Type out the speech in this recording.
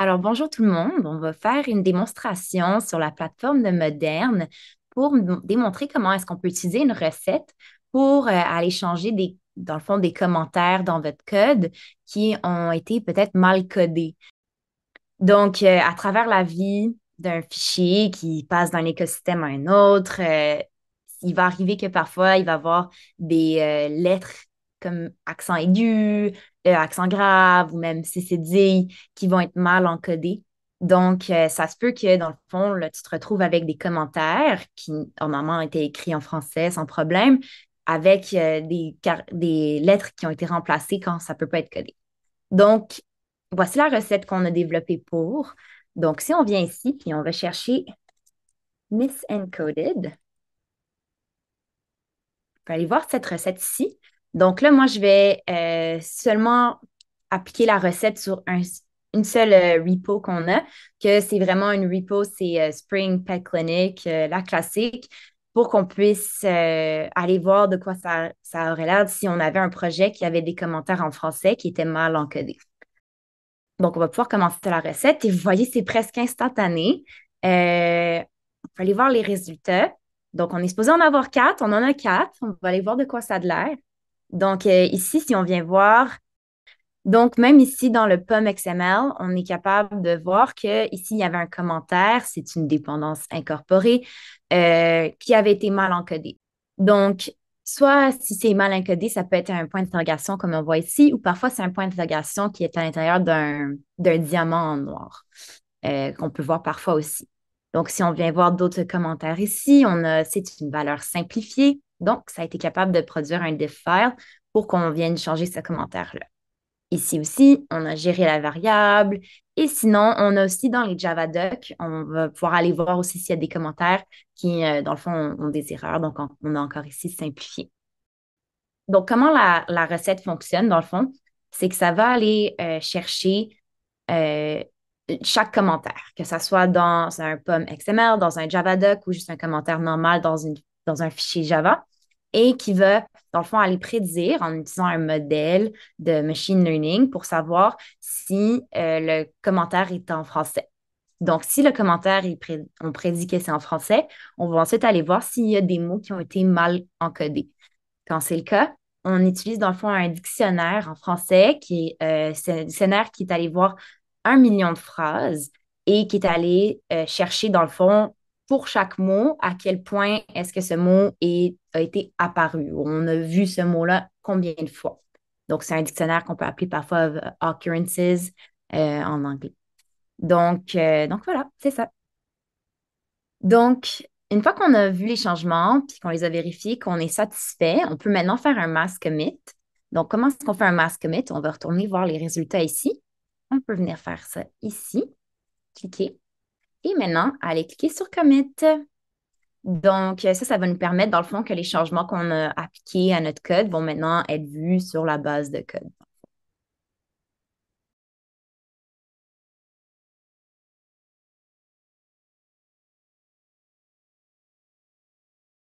Alors, bonjour tout le monde. On va faire une démonstration sur la plateforme de Moderne pour démontrer comment est-ce qu'on peut utiliser une recette pour aller changer dans le fond, des commentaires dans votre code qui ont été peut-être mal codés. Donc, à travers la vie d'un fichier qui passe d'un écosystème à un autre, il va arriver que parfois, il va y avoir des lettres comme accent aigu, accent grave ou même CCD qui vont être mal encodées. Donc, ça se peut que dans le fond, là, tu te retrouves avec des commentaires qui normalement étaient écrits en français sans problème, avec des lettres qui ont été remplacées quand ça ne peut pas être codé. Donc, voici la recette qu'on a développée pour. Donc, si on vient ici, puis on va chercher Miss Encoded, on peut aller voir cette recette ici. Donc là, moi, je vais seulement appliquer la recette sur une seule repo qu'on a, que c'est vraiment une repo, c'est Spring Pet Clinic, la classique, pour qu'on puisse aller voir de quoi ça aurait l'air si on avait un projet qui avait des commentaires en français qui étaient mal encodés. Donc, on va pouvoir commencer la recette et vous voyez, c'est presque instantané. On peut aller voir les résultats. Donc, on est supposé en avoir quatre. On en a quatre. On va aller voir de quoi ça a de l'air. Donc, ici, si on vient voir, donc même ici dans le POM XML, on est capable de voir que ici, il y avait un commentaire. C'est une dépendance incorporée qui avait été mal encodée. Donc, soit si c'est mal encodé, ça peut être un point d'interrogation comme on voit ici, ou parfois c'est un point d'interrogation qui est à l'intérieur d'un diamant en noir, qu'on peut voir parfois aussi. Donc, si on vient voir d'autres commentaires ici, c'est une valeur simplifiée. Donc, ça a été capable de produire un diff file pour qu'on vienne changer ce commentaire-là. Ici aussi, on a géré la variable. Et sinon, on a aussi dans les Javadoc, on va pouvoir aller voir aussi s'il y a des commentaires qui, dans le fond, ont des erreurs. Donc, on a encore ici simplifié. Donc, comment la recette fonctionne, dans le fond, c'est que ça va aller chercher euh, chaque commentaire, que ce soit dans un POM XML, dans un Javadoc ou juste un commentaire normal dans un fichier Java, et qui va, dans le fond, aller prédire en utilisant un modèle de machine learning pour savoir si le commentaire est en français. Donc, si le commentaire, on prédit que c'est en français, on va ensuite aller voir s'il y a des mots qui ont été mal encodés. Quand c'est le cas, on utilise dans le fond un dictionnaire en français c'est un dictionnaire qui est allé voir 1 million de phrases et qui est allé chercher dans le fond pour chaque mot à quel point est-ce que ce a été apparu. On a vu ce mot-là combien de fois. Donc, c'est un dictionnaire qu'on peut appeler parfois occurrences en anglais. Donc voilà, c'est ça. Donc, une fois qu'on a vu les changements, puis qu'on les a vérifiés, qu'on est satisfait, on peut maintenant faire un mass commit. Donc, comment est-ce qu'on fait un mass commit? On va retourner voir les résultats ici. On peut venir faire ça ici, cliquer, et maintenant, aller cliquer sur commit. Donc, ça va nous permettre, dans le fond, que les changements qu'on a appliqués à notre code vont maintenant être vus sur la base de code.